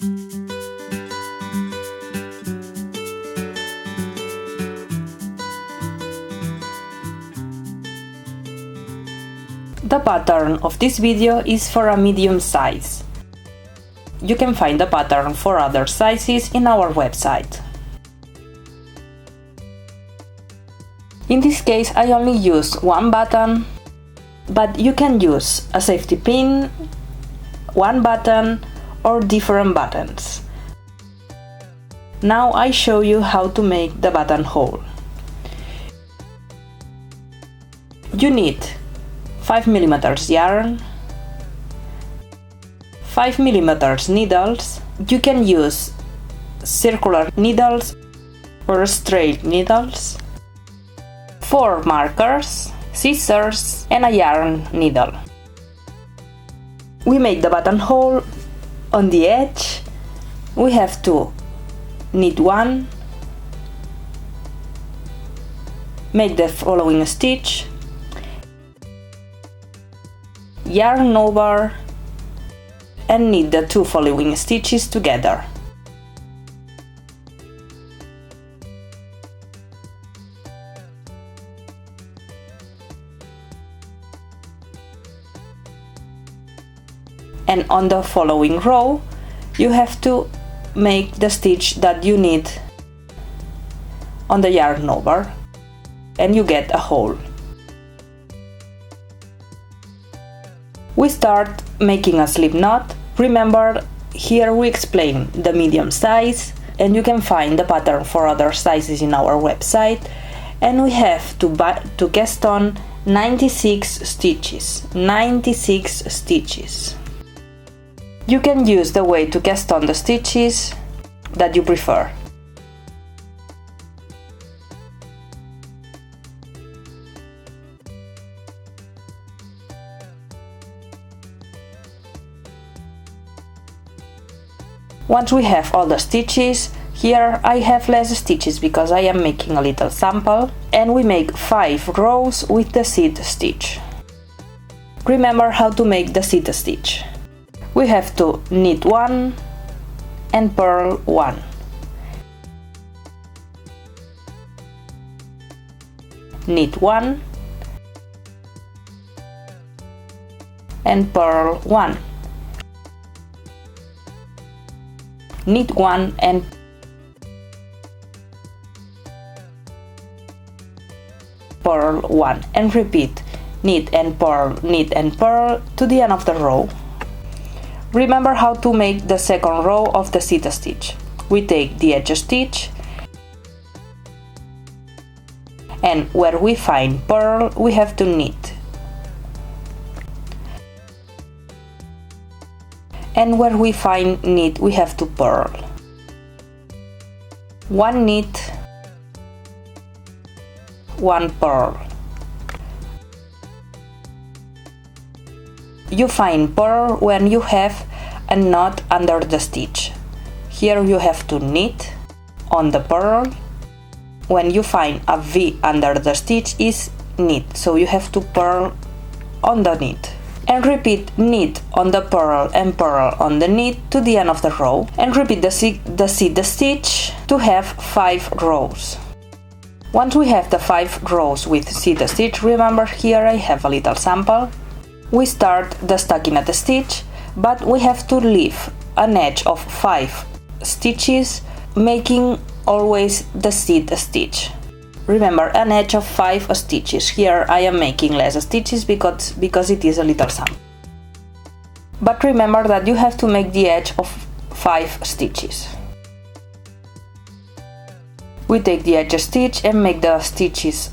The pattern of this video is for a medium size. You can find the pattern for other sizes in our website. In this case, I only use one button, but you can use a safety pin, one button, or different buttons. Now I show you how to make the buttonhole. You need 5 mm yarn, 5 mm needles. You can use circular needles or straight needles, 4 markers, scissors, and a yarn needle. We make the buttonhole on the edge. We have to knit one, make the following stitch, yarn over, and knit the 2 following stitches together. And on the following row, you have to make the stitch that you need on the yarn over, and you get a hole. We start making a slip knot. Remember, here we explain the medium size, and you can find the pattern for other sizes in our website. And we have to cast on 96 stitches. 96 stitches. You can use the way to cast on the stitches that you prefer. Once we have all the stitches, here I have less stitches because I am making a little sample, and we make 5 rows with the seed stitch. Remember how to make the seed stitch. We have to knit 1 and purl 1. Knit 1 and purl 1. Knit 1 and purl 1, and repeat knit and purl to the end of the row. Remember how to make the second row of the seed stitch. We take the edge stitch, and where we find purl, we have to knit. And where we find knit, we have to purl. 1 knit, 1 purl. You find purl when you have a knot under the stitch. Here you have to knit on the purl. When you find a V under the stitch is knit, so you have to purl on the knit. And repeat knit on the purl and purl on the knit to the end of the row, and repeat the seed stitch to have 5 rows. Once we have the 5 rows with seed stitch, remember here I have a little sample. We start the stockinette stitch, but we have to leave an edge of 5 stitches, making always the seed stitch. Remember, an edge of 5 stitches. Here I am making less stitches because it is a little sample. But remember that you have to make the edge of 5 stitches. We take the edge stitch and make the stitches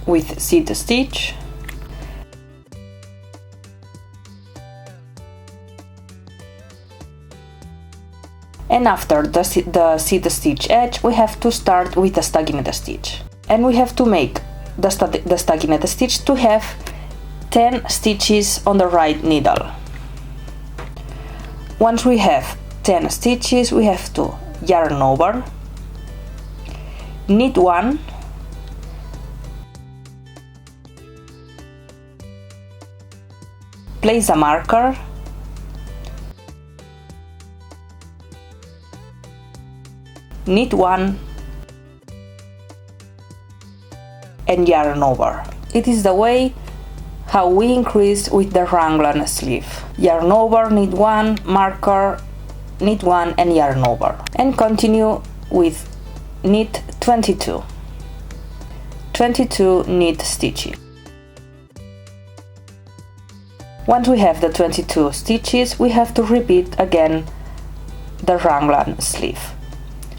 with seed stitch. And after the seed stitch edge, we have to start with the stockinette stitch. And we have to make the stockinette stitch to have 10 stitches on the right needle. Once we have 10 stitches, we have to yarn over, knit 1, place a marker, knit 1 and yarn over. It is the way how we increase with the raglan sleeve. Yarn over, knit 1, marker, knit 1 and yarn over. And continue with knit 22. 22 knit stitches. Once we have the 22 stitches, we have to repeat again the raglan sleeve.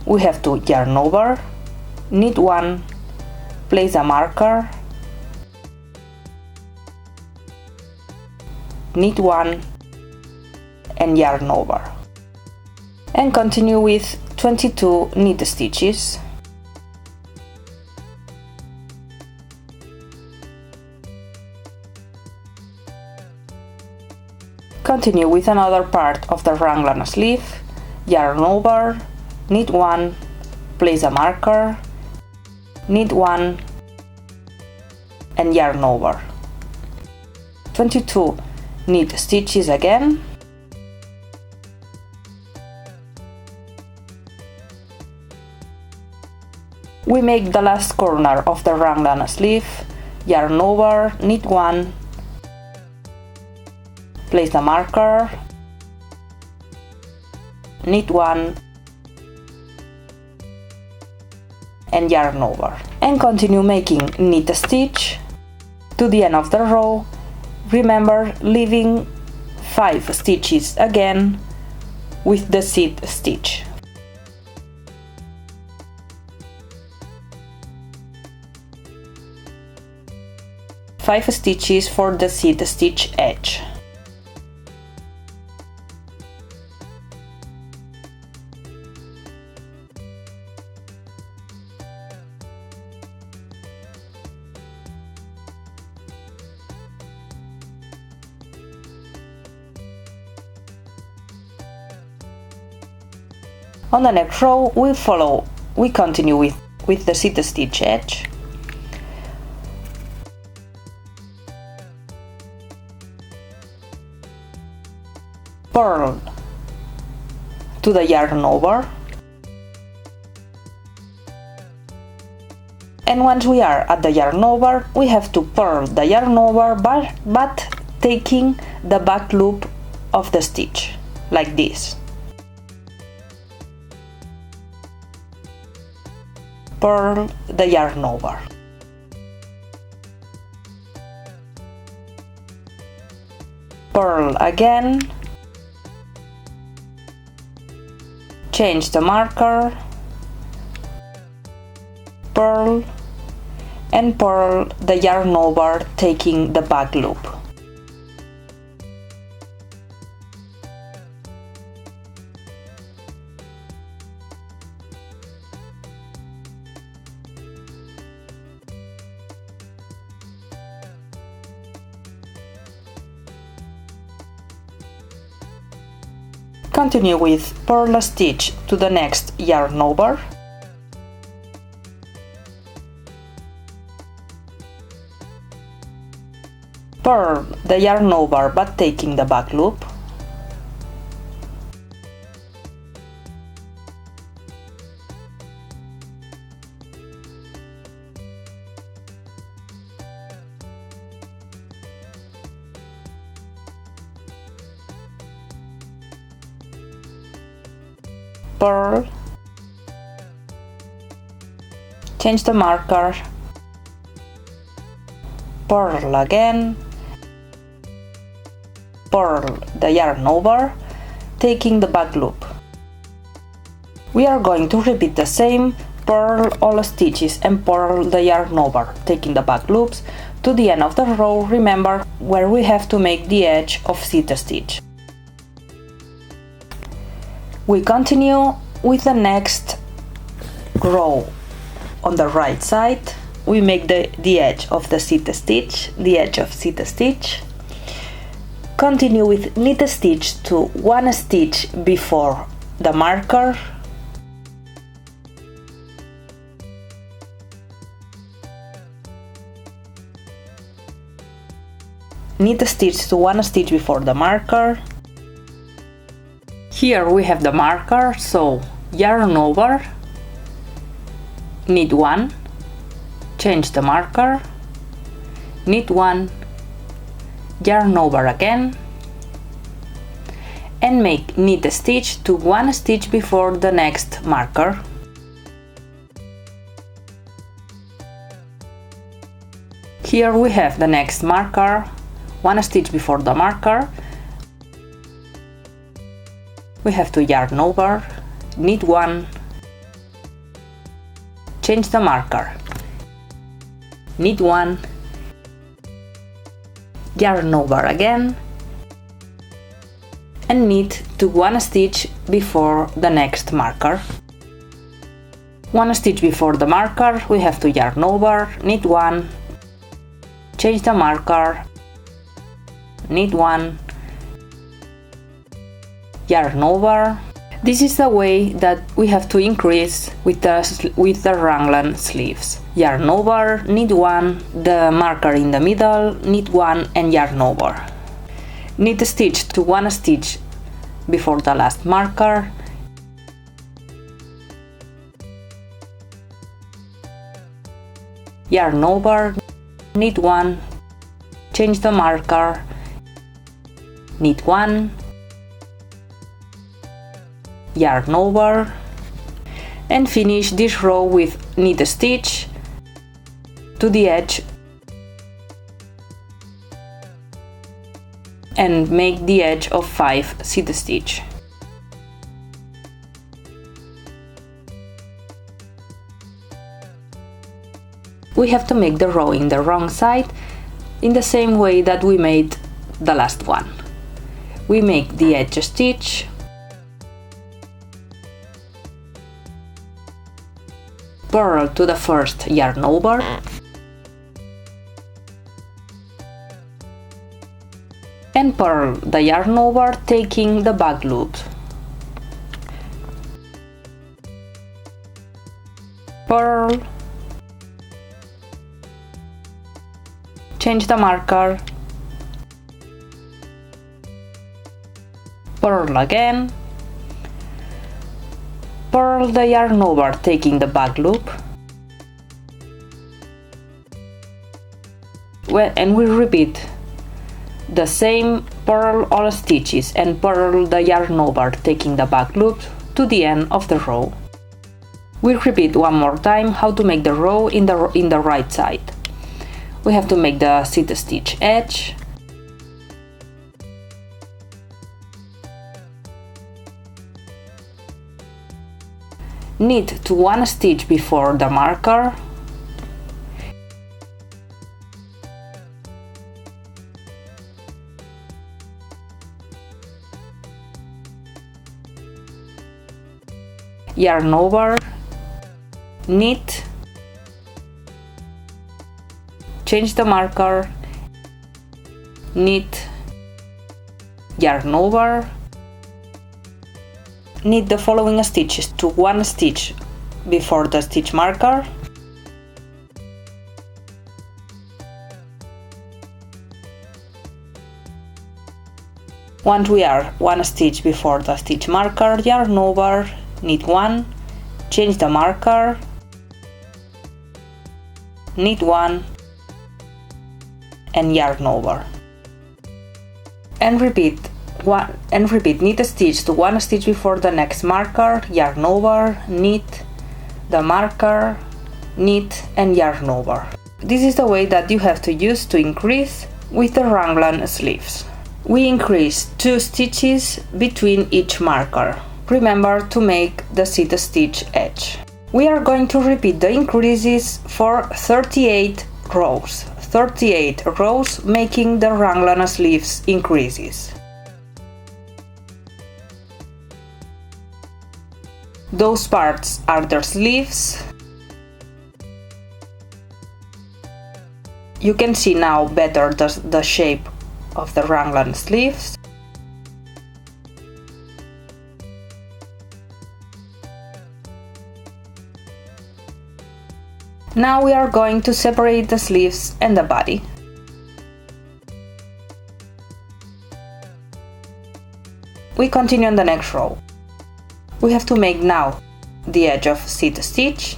We have to yarn over, knit 1, place a marker, knit 1 and yarn over. And continue with 22 knit stitches. Continue with another part of the raglan sleeve, yarn over, knit 1, place a marker, knit 1 and yarn over. 22 knit stitches again. We make the last corner of the raglan sleeve, yarn over, knit 1, place the marker, knit 1 and yarn over. And continue making knit a stitch to the end of the row. Remember leaving 5 stitches again with the seed stitch. Five stitches for the seed stitch edge. On the next row we continue with the seed stitch edge. Purl to the yarn over. And once we are at the yarn over, we have to purl the yarn over but taking the back loop of the stitch, like this. Purl the yarn over. Purl again. Change the marker, purl and purl the yarn over, taking the back loop. Continue with purl a stitch to the next yarn over. Purl the yarn over but taking the back loop. Purl, change the marker, purl again, purl the yarn over, taking the back loop. We are going to repeat the same, purl all stitches and purl the yarn over, taking the back loops to the end of the row, remember, where we have to make the edge of seed stitch. We continue with the next row. On the right side, we make the edge of the seed stitch, the edge of seed stitch. Continue with knit a stitch to one stitch before the marker. Knit a stitch to one stitch before the marker. Here we have the marker, so yarn over, knit 1, change the marker, knit 1, yarn over again, and make knit a stitch to 1 stitch before the next marker. Here we have the next marker, 1 stitch before the marker. We have to yarn over, knit 1, change the marker, knit 1, yarn over again, and knit to 1 stitch before the next marker. 1 stitch before the marker, we have to yarn over, knit 1, change the marker, knit 1, yarn over. This is the way that we have to increase with the raglan sleeves. Yarn over, knit 1, the marker in the middle, knit 1 and yarn over. Knit a stitch to 1 stitch before the last marker, yarn over, knit 1, change the marker, knit 1, yarn over, and finish this row with knit a stitch to the edge and make the edge of 5 seed stitch. We have to make the row in the wrong side in the same way that we made the last one. We make the edge stitch, purl to the first yarn over, and purl the yarn over taking the back loop. Purl, change the marker, purl again, purl the yarn over taking the back loop, and we repeat the same, purl all stitches and purl the yarn over taking the back loop to the end of the row. We repeat one more time how to make the row in the right side. We have to make the seed stitch edge, knit to 1 stitch before the marker, yarn over, knit, change the marker, knit, yarn over, knit the following stitches to 1 stitch before the stitch marker, once we are 1 stitch before the stitch marker, yarn over, knit 1, change the marker, knit 1 and yarn over, and repeat knit a stitch to 1 stitch before the next marker, yarn over, knit the marker, knit and yarn over. This is the way that you have to use to increase with the raglan sleeves. We increase 2 stitches between each marker. Remember to make the seed stitch edge. We are going to repeat the increases for 38 rows. 38 rows making the raglan sleeves increases. Those parts are the sleeves. You can see now better the shape of the raglan sleeves. Now we are going to separate the sleeves and the body. We continue on the next row. We have to make now the edge of seed stitch,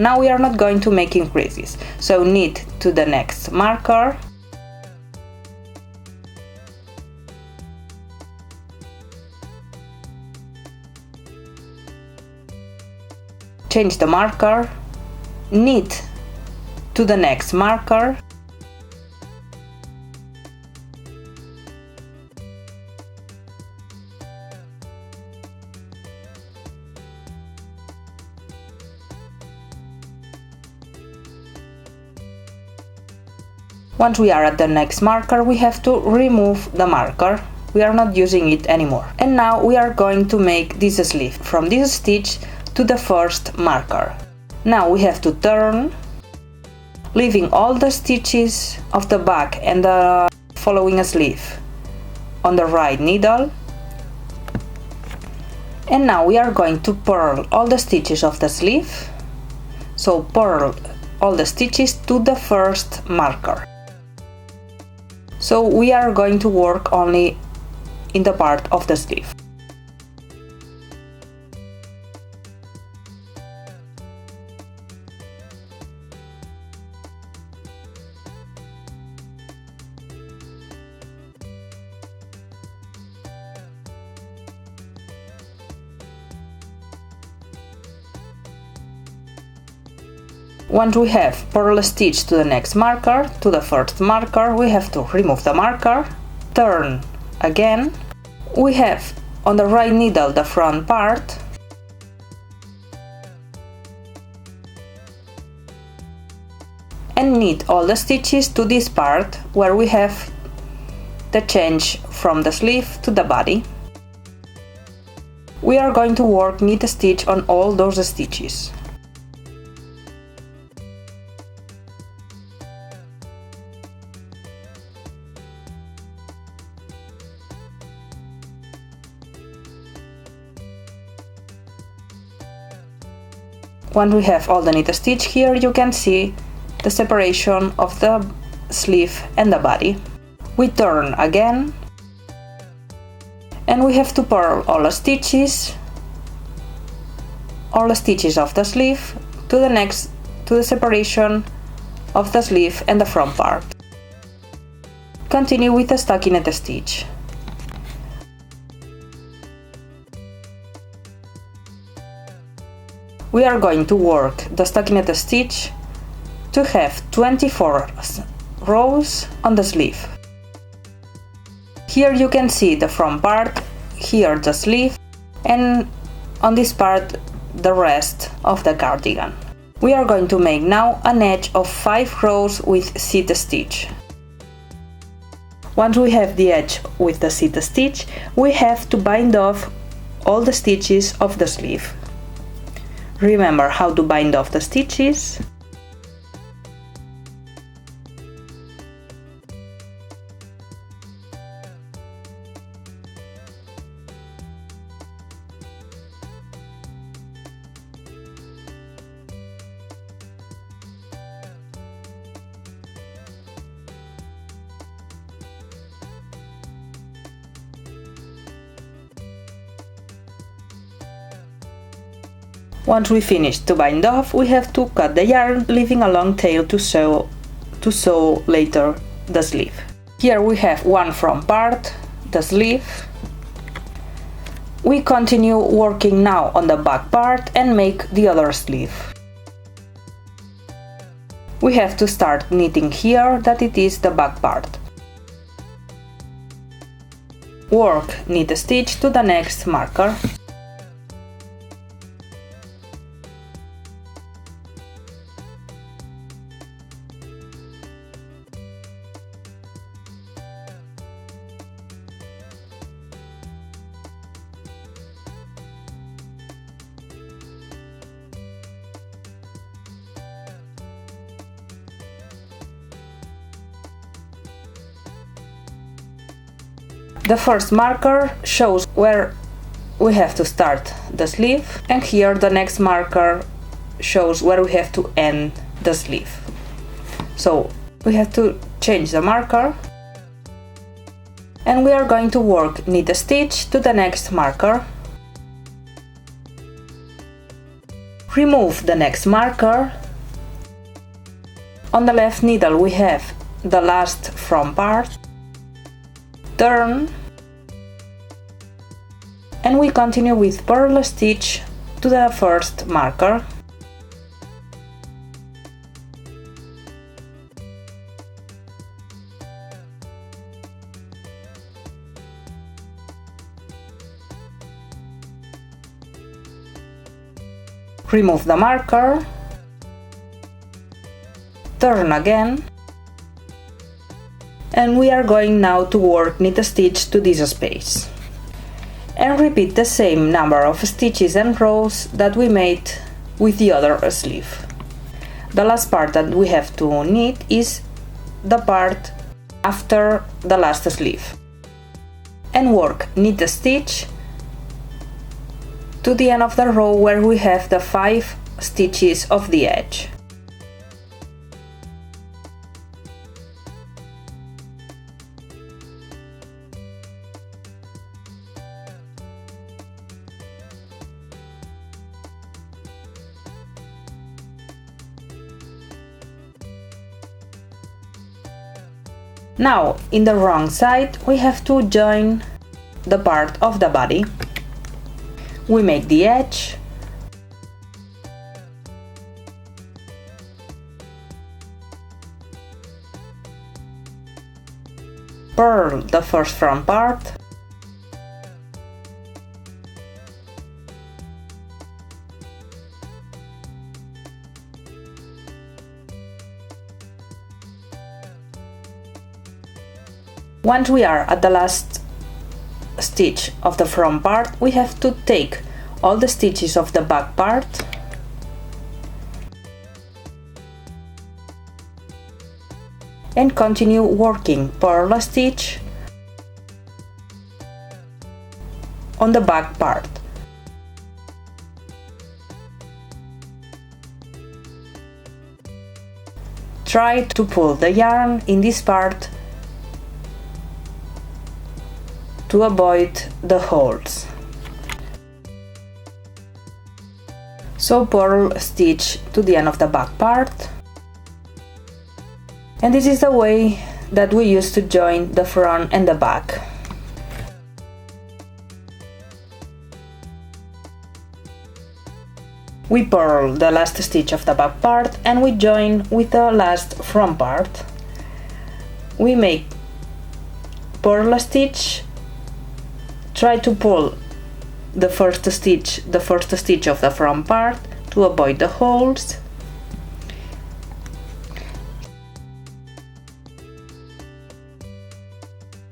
Now we are not going to make increases, so knit to the next marker, change the marker, knit to the next marker, once we are at the next marker, we have to remove the marker. We are not using it anymore. And now we are going to make this sleeve from this stitch to the first marker. Now we have to turn, leaving all the stitches of the back and the following sleeve on the right needle. And now we are going to purl all the stitches of the sleeve. So purl all the stitches to the first marker. So we are going to work only in the part of the sleeve. Once we have purl stitch to the next marker, to the first marker, we have to remove the marker, turn again. We have on the right needle the front part, and knit all the stitches to this part where we have the change from the sleeve to the body. We are going to work knit stitch on all those stitches. Once we have all the knit stitch, here you can see the separation of the sleeve and the body. We turn again, and we have to purl all the stitches of the sleeve to the separation of the sleeve and the front part. Continue with the stockinette stitch. We are going to work the stockinette stitch to have 24 rows on the sleeve. Here you can see the front part, here the sleeve, and on this part the rest of the cardigan. We are going to make now an edge of 5 rows with seat stitch. Once we have the edge with the seat stitch, we have to bind off all the stitches of the sleeve. Remember how to bind off the stitches. Once we finish to bind off, we have to cut the yarn, leaving a long tail to sew later the sleeve. Here we have one front part, the sleeve. We continue working now on the back part and make the other sleeve. We have to start knitting here that it is the back part. Work knit stitch to the next marker. The first marker shows where we have to start the sleeve, and here the next marker shows where we have to end the sleeve. So we have to change the marker, and we are going to work knit a stitch to the next marker. Remove the next marker. On the left needle we have the last front part. Turn. And we continue with purl stitch to the first marker. Remove the marker, turn again, and we are going now to work knit stitch to this space. And repeat the same number of stitches and rows that we made with the other sleeve. The last part that we have to knit is the part after the last sleeve. And work knit stitch to the end of the row where we have the 5 stitches of the edge. Now, in the wrong side, we have to join the part of the body. We make the edge, purl the first front part, once we are at the last stitch of the front part, we have to take all the stitches of the back part and continue working purl stitch on the back part. Try to pull the yarn in this part to avoid the holes. So purl stitch to the end of the back part. And this is the way that we use to join the front and the back. We purl the last stitch of the back part and we join with the last front part. We make purl stitch. Try to pull the first stitch of the front part to avoid the holes.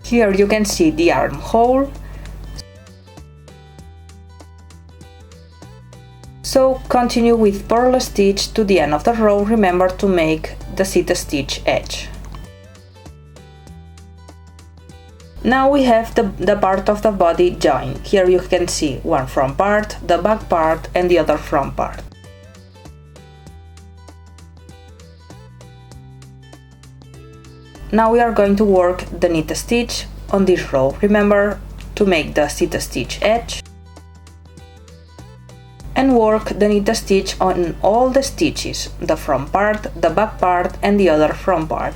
Here you can see the armhole. So continue with purl stitch to the end of the row. Remember to make the seat stitch edge. Now we have the part of the body joined. Here you can see one front part, the back part and the other front part. Now we are going to work the knit stitch on this row. Remember to make the seat stitch edge and work the knit stitch on all the stitches, the front part, the back part and the other front part.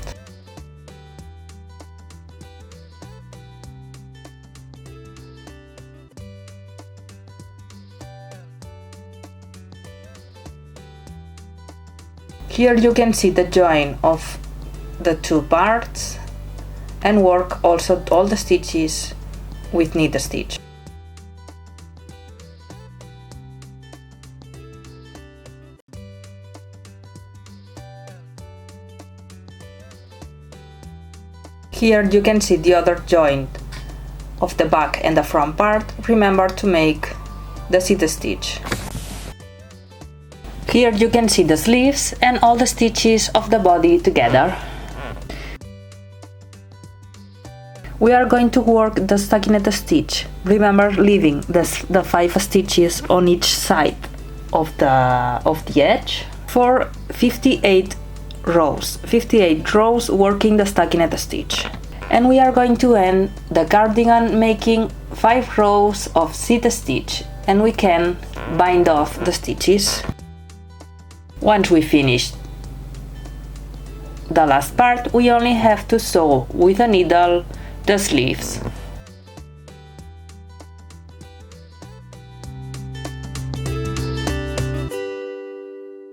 Here you can see the join of the two parts and work also all the stitches with knit stitch. Here you can see the other joint of the back and the front part. Remember to make the seat stitch. Here you can see the sleeves and all the stitches of the body together. We are going to work the stockinette stitch. Remember leaving the 5 stitches on each side of the edge for 58 rows. 58 rows working the stockinette stitch. And we are going to end the cardigan making 5 rows of seat stitch, and we can bind off the stitches. Once we finish the last part, we only have to sew with a needle the sleeves.